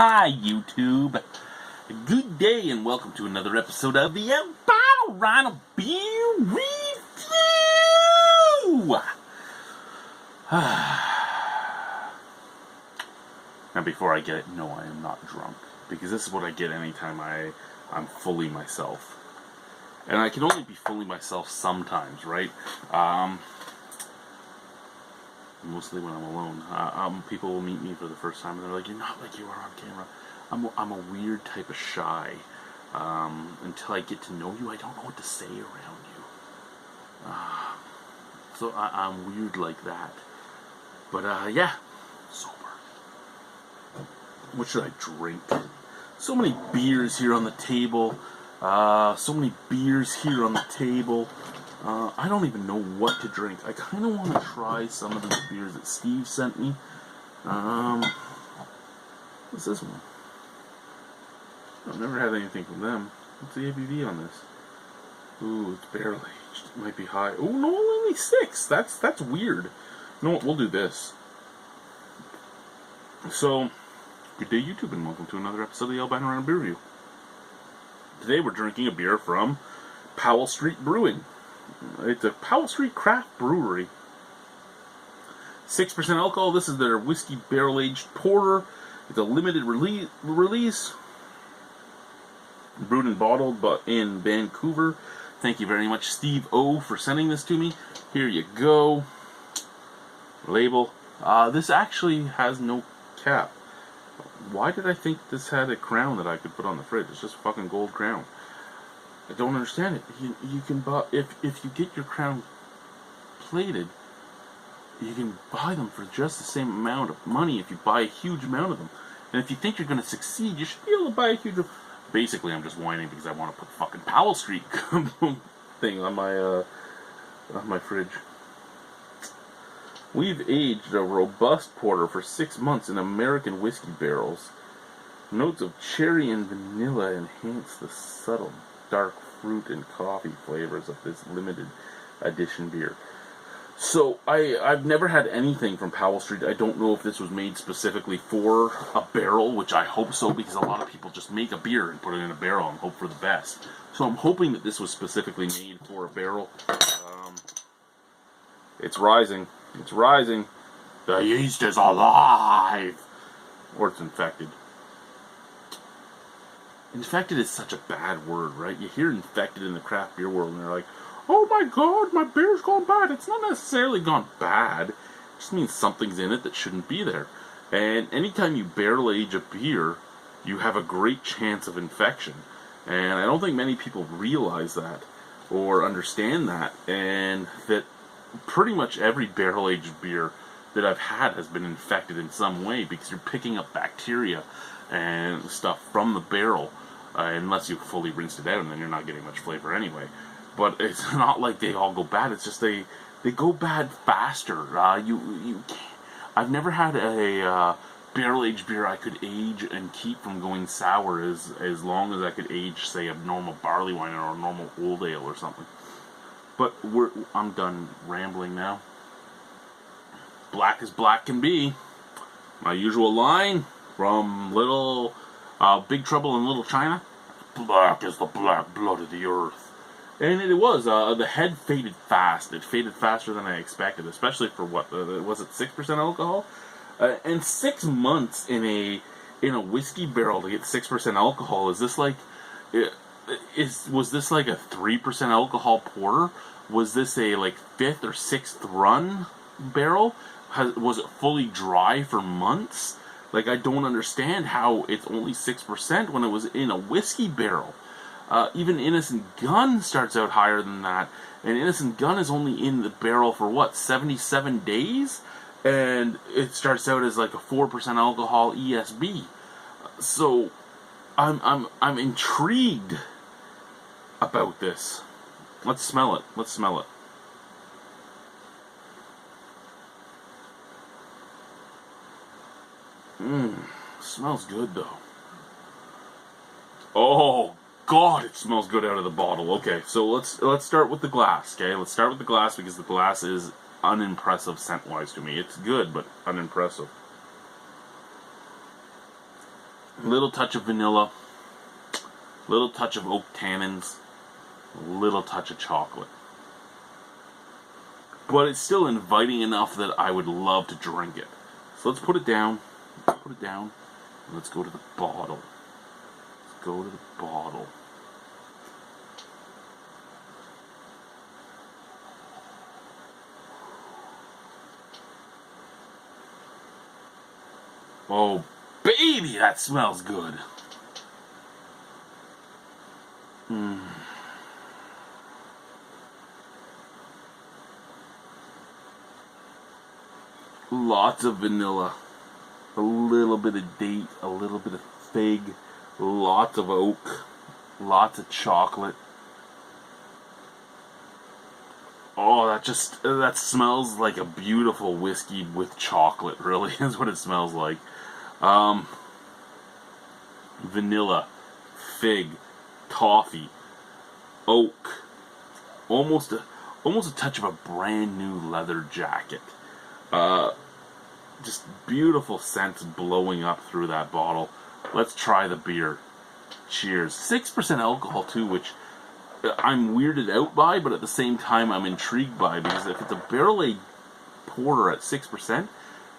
Hi, YouTube. Good day and welcome to another episode of the Albino Rhino Beer Review. Now, before I get it, no, I am not drunk, because this is what I get anytime I'm fully myself, and I can only be fully myself sometimes, right? Mostly when I'm alone. People will meet me for the first time and they're like, "You're not like you are on camera." I'm a weird type of shy. Until I get to know you, I don't know what to say around you. So I'm weird like that. But yeah, sober. What should I drink? So many beers here on the table. I don't even know what to drink. I kind of want to try some of these beers that Steve sent me. What's this one? I've never had anything from them. What's the ABV on this? Ooh, it's barrel aged. It might be high. Oh no, only 6. That's weird. You know what? We'll do this. So, good day, YouTube, and welcome to another episode of the Albino Rhino Beer Review. Today we're drinking a beer from Powell Street Brewing. It's a Powell Street craft brewery. 6% alcohol. This is their whiskey barrel-aged porter. It's a limited release. Brewed and bottled but in Vancouver. Thank you very much, Steve O, for sending this to me. Here you go. Label. This actually has no cap. Why did I think this had a crown that I could put on the fridge? It's just a fucking gold crown. I don't understand it. You can buy, if you get your crown plated, you can buy them for just the same amount of money if you buy a huge amount of them. And if you think you're going to succeed, you should be able to buy a huge... Basically, I'm just whining because I want to put fucking Powell Street thing on my fridge. We've aged a robust porter for 6 months in American whiskey barrels. Notes of cherry and vanilla enhance the subtle dark fruit and coffee flavors of this limited edition beer. So, I've never had anything from Powell Street. I don't know if this was made specifically for a barrel, which I hope so, because a lot of people just make a beer and put it in a barrel and hope for the best. So I'm hoping that this was specifically made for a barrel. It's rising. It's rising. The yeast is alive! Or it's infected. Infected is such a bad word, right? You hear infected in the craft beer world and they're like, "Oh my god, my beer's gone bad." It's not necessarily gone bad. It just means something's in it that shouldn't be there. And anytime you barrel age a beer, you have a great chance of infection. And I don't think many people realize that or understand that. And that pretty much every barrel aged beer that I've had has been infected in some way, because you're picking up bacteria and stuff from the barrel, unless you fully rinsed it out, and then you're not getting much flavor anyway. But it's not like they all go bad. It's just they go bad faster. You can't. I've never had a barrel aged beer I could age and keep from going sour as long as I could age, say, a normal barley wine or a normal old ale or something. But I'm done rambling now. Black as black can be. My usual line from Big Trouble in Little China. Black as the black blood of the earth. And it was. The head faded fast. It faded faster than I expected, especially for what was it, 6% alcohol? And 6 months in a whiskey barrel to get 6% alcohol. Is this like? Was this like a 3% alcohol porter? Was this a like 5th or 6th run barrel? Was it fully dry for months? Like, I don't understand how it's only 6% when it was in a whiskey barrel. Even Innocent Gun starts out higher than that, and Innocent Gun is only in the barrel for what, 77 days, and it starts out as like a 4% alcohol ESB. So I'm intrigued about this. Let's smell it. Let's smell it. Smells good though. Oh God, it smells good out of the bottle. Okay, so let's start with the glass. Okay, let's start with the glass, because the glass is unimpressive scent-wise to me. It's good, but unimpressive. Little touch of vanilla, little touch of oak tannins, a little touch of chocolate. But it's still inviting enough that I would love to drink it. So let's put it down. Put it down. And let's go to the bottle. Let's go to the bottle. Oh, baby, that smells good. Lots of vanilla, a little bit of date, a little bit of fig, lots of oak, lots of chocolate. Oh, that smells like a beautiful whiskey with chocolate, really, is what it smells like. Vanilla, fig, toffee, oak, almost a touch of a brand new leather jacket. Just beautiful scents blowing up through that bottle. Let's try the beer. Cheers. 6% alcohol too, which I'm weirded out by, but at the same time I'm intrigued by, because if it's a barrel-aged porter at 6%,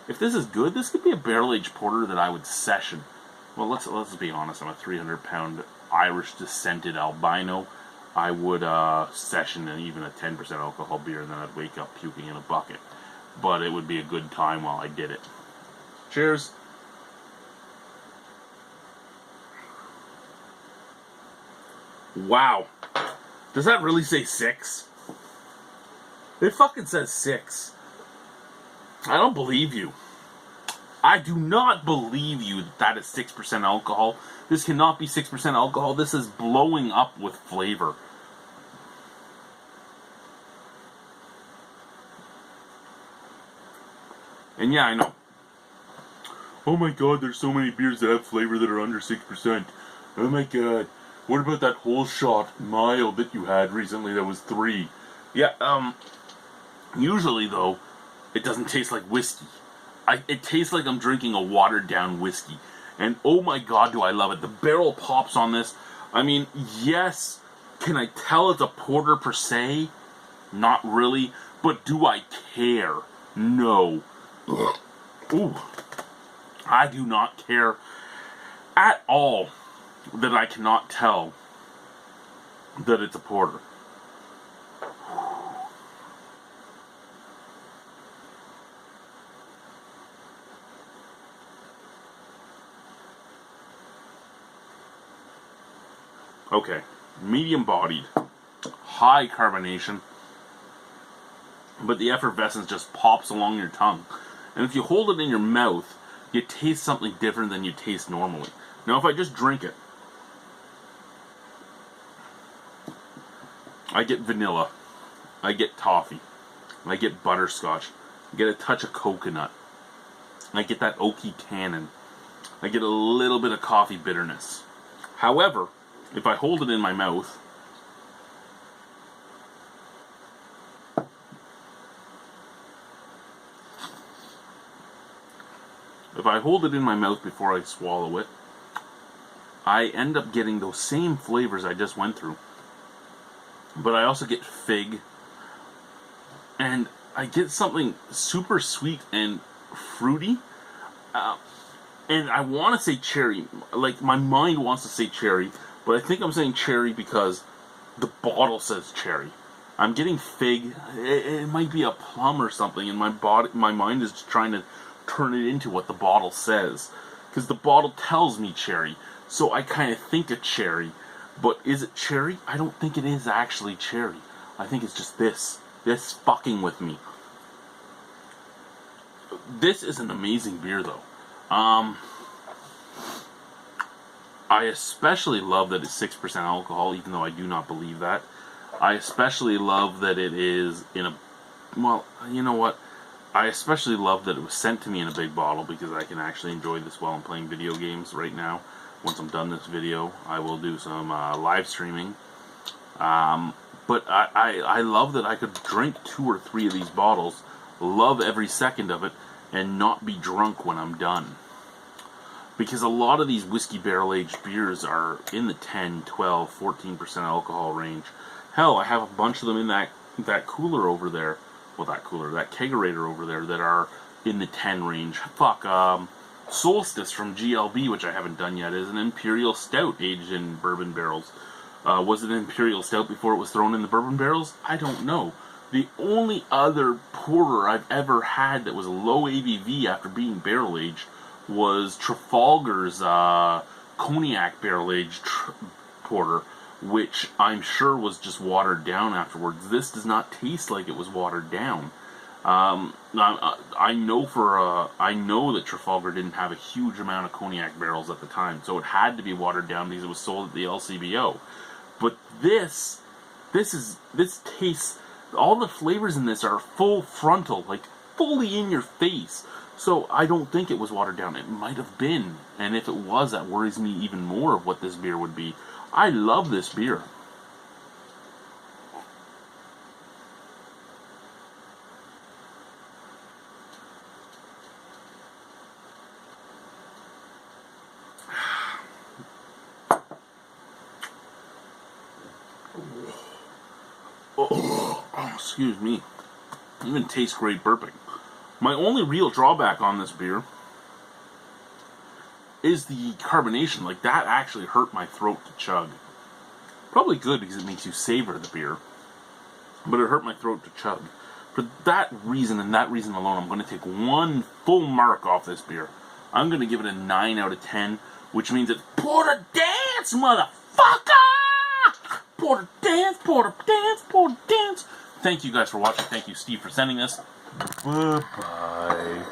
if this is good, this could be a barrel-aged porter that I would session. Well, let's be honest, I'm a 300-pound Irish-descended albino. I would session even a 10% alcohol beer, and then I'd wake up puking in a bucket. But it would be a good time while I did it. Cheers. Wow. Does that really say 6? It fucking says 6. I don't believe you. I do not believe you that is 6% alcohol. This cannot be 6% alcohol. This is blowing up with flavor. And yeah, I know. Oh my god, there's so many beers that have flavor that are under 6%. Oh my god. What about that whole shot mild that you had recently that was 3? Yeah, usually though, it doesn't taste like whiskey. It tastes like I'm drinking a watered down whiskey. And oh my god, do I love it. The barrel pops on this. I mean, yes, can I tell it's a porter per se? Not really. But do I care? No. Ooh, I do not care at all that I cannot tell that it's a porter. Okay, medium bodied, high carbonation, but the effervescence just pops along your tongue. And if you hold it in your mouth, you taste something different than you taste normally. Now, if I just drink it, I get vanilla, I get toffee, I get butterscotch, I get a touch of coconut, I get that oaky tannin, I get a little bit of coffee bitterness. However, if I hold it in my mouth, before I swallow it, I end up getting those same flavors I just went through. But I also get fig, and I get something super sweet and fruity. And I want to say cherry. Like, my mind wants to say cherry, but I think I'm saying cherry because the bottle says cherry. I'm getting fig. It might be a plum or something, and my mind is just trying to turn it into what the bottle says, because the bottle tells me cherry. So I kind of think of cherry, but is it cherry? I don't think it is actually cherry. I think it's just this fucking with me. This is an amazing beer, though. I especially love that it's 6% alcohol, even though I do not believe that. I especially love that it is in a... Well, you know what? I especially love that it was sent to me in a big bottle, because I can actually enjoy this while I'm playing video games right now. Once I'm done this video, I will do some live streaming. But I love that I could drink 2 or 3 of these bottles, love every second of it, and not be drunk when I'm done. Because a lot of these whiskey barrel-aged beers are in the 10, 12, 14% alcohol range. Hell, I have a bunch of them in that cooler over there. Well, that kegerator over there that are in the 10 range. Fuck, Solstice from GLB, which I haven't done yet, is an Imperial Stout aged in bourbon barrels. Was it an Imperial Stout before it was thrown in the bourbon barrels? I don't know. The only other porter I've ever had that was low ABV after being barrel-aged was Trafalgar's cognac barrel-aged porter, which I'm sure was just watered down afterwards. This does not taste like it was watered down. I know that Trafalgar didn't have a huge amount of cognac barrels at the time, so it had to be watered down because it was sold at the LCBO. But this tastes, all the flavors in this are full frontal, like fully in your face. So I don't think it was watered down. It might have been, and if it was, that worries me even more of what this beer would be. I love this beer. Oh, excuse me. It even tastes great burping. My only real drawback on this beer is the carbonation. Like, that actually hurt my throat to chug. Probably good because it makes you savor the beer, but it hurt my throat to chug. For that reason and that reason alone, I'm going to take one full mark off this beer. I'm going to give it a 9 out of 10, which means it's Porter Dance, motherfucker! Porter Dance, Porter Dance, Porter Dance. Thank you guys for watching. Thank you, Steve, for sending this. Bye-bye.